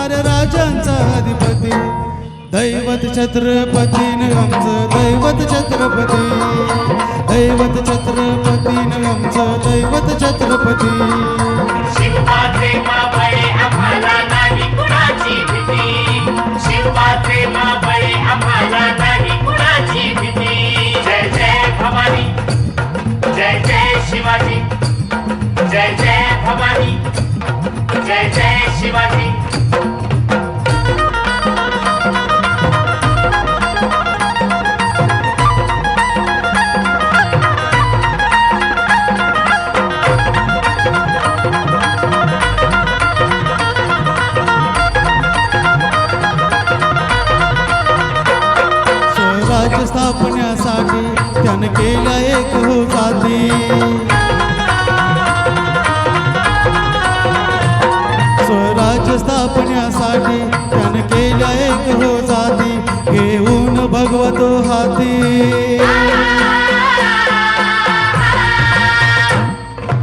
साऱ्या राजांचा अधिपती दैवत छत्रपतीन आमचं दैवत छत्रपती दैवत छत्रपतीन आमचं दैवत छत्रपती शिवबाचे मावळे आम्हाला नाही कुणाची भीती शिवबाचे मावळे आम्हाला नाही कुणाची भीती जय जय भवानी जय जय शिवाजी जय जय भवानी जय जय शिवाजी स्वराज्य स्थापण्यासाठी त्यानं केल्या एक हो जाती स्वराज्य स्थापण्यासाठी त्यानं केल्या एक हो जाती घेऊन भगवतो हाती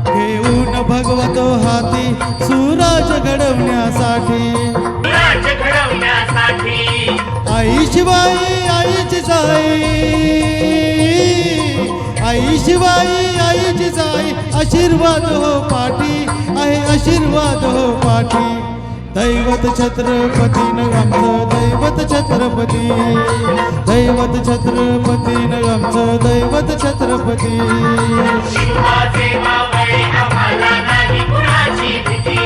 घेऊन भगवतो हाती सुराज घडवण्यासाठी राज घडवण्यासाठी आई शिवाई आईची जाई आई शिवाई आईची जाई आशीर्वाद हो पाठी आहे आशीर्वाद हो पाठी दैवत छत्रपतीन आमचं दैवत छत्रपती दैवत छत्रपतीन आमचं दैवत छत्रपती शिवबाचे मावळे आम्हाला नाही कुणाची भीती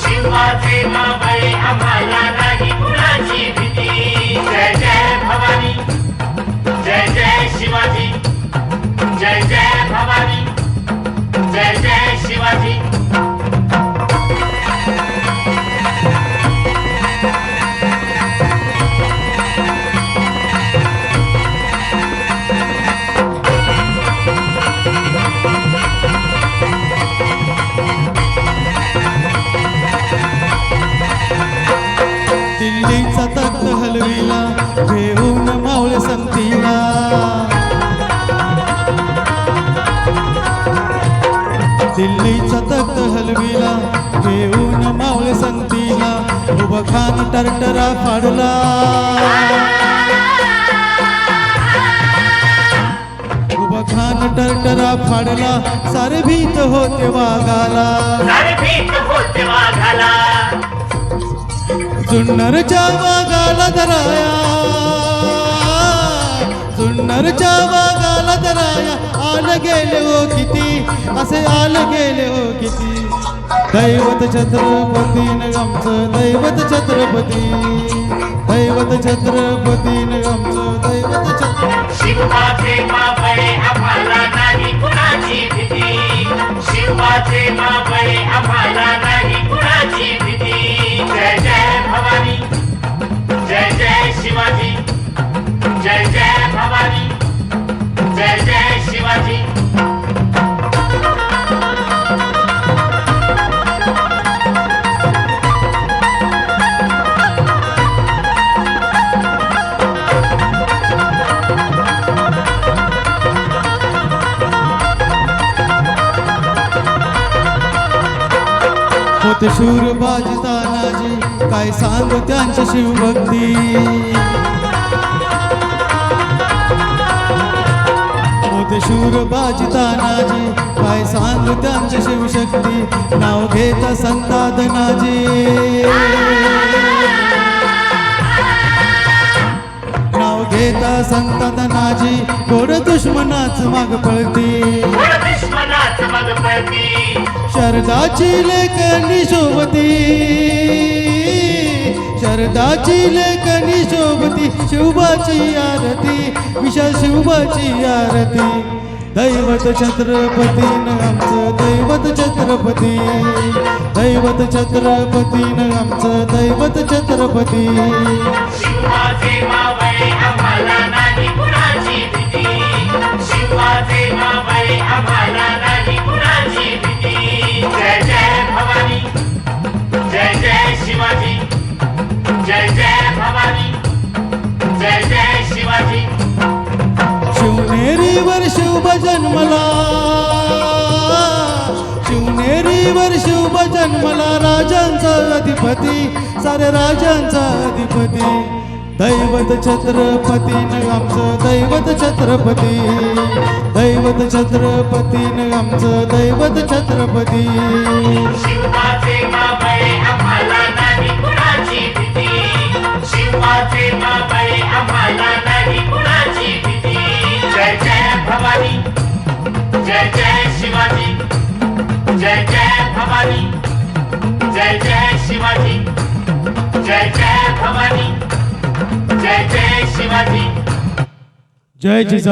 शिवबाचे मावळे आम्हाला नाही कुणाची भीती जय जय भवानी जय जय शिवाजी जय जय भवानी जय जय शिवाजी दिल्लीचा तख्त हलविला घेऊन मावळे संगतीला दिल्लीचा तख्त हलविला घेऊन मावळे संगतीला उभा खान टरटरा फाडला उभा खान टरटरा फाडला सारे भीत होते वाघाला सारे भीत होते वाघाला जुन्नरच्या वाघाला धराया जुन्नरच्या वाघाला धराया आल गेले हो किती असे आल गेले हो किती दैवत छत्रपतीन आमचं दैवत छत्रपती दैवत छत्रपतीन आमचं दैवत छत्रपती शिवबाचे मावळे आम्हाला नाही कुणाची भीती शिवबाचे मावळे आम्हाला नाही कुणाची भीती जय जय भवानी जय जय शिवाजी जय जय भवानी जय जय शिवाजी होते शूर बाजी तानाजी काय सांगू त्यांची शिवभक्ती होते शूर बाजी तानाजी काय सांगू त्यांची शिवशक्ती नाव घेता संताधनाजी नाव घेता संताधनाजी गोड दुश्मनाच माग पळती दुश्मनाच मग पळती शरदाची लेखनी शोभती शरदाची लेखनी शोभती शिवबाची आरती विशाल शिवबाची आरती दैवत छत्रपतीन आमचं दैवत छत्रपती दैवत छत्रपतीन आमचं दैवत छत्रपती शिवबाचे मावळे आम्हाला नाही कुणाची भीती शिवबाचे मावळे आम्हाला नाही कुणाची भीती जय जय भवानी जय जय शिवाजी जय जय भवानी जय जय शिवाजी शिवनेरीवर शिवभ जन्मला शिवनेरी तेरीवर शिव जन्मला राजांचा अधिपती सारे राजांचा अधिपती दैवत छत्रपती न आमचं दैवत छत्रपती दैवत छत्रपती न आमचं दैवत छत्रपती शिवाचे मावळे आम्हाला नाही कुणाची भीती शिवाचे मावळे आम्हाला नाही कुणाची भीती जय जय भवानी जय जय शिवाजी जय जय भवानी जय जय शिवाजी जय जय भवानी जय जय शिवाजी जय जिजा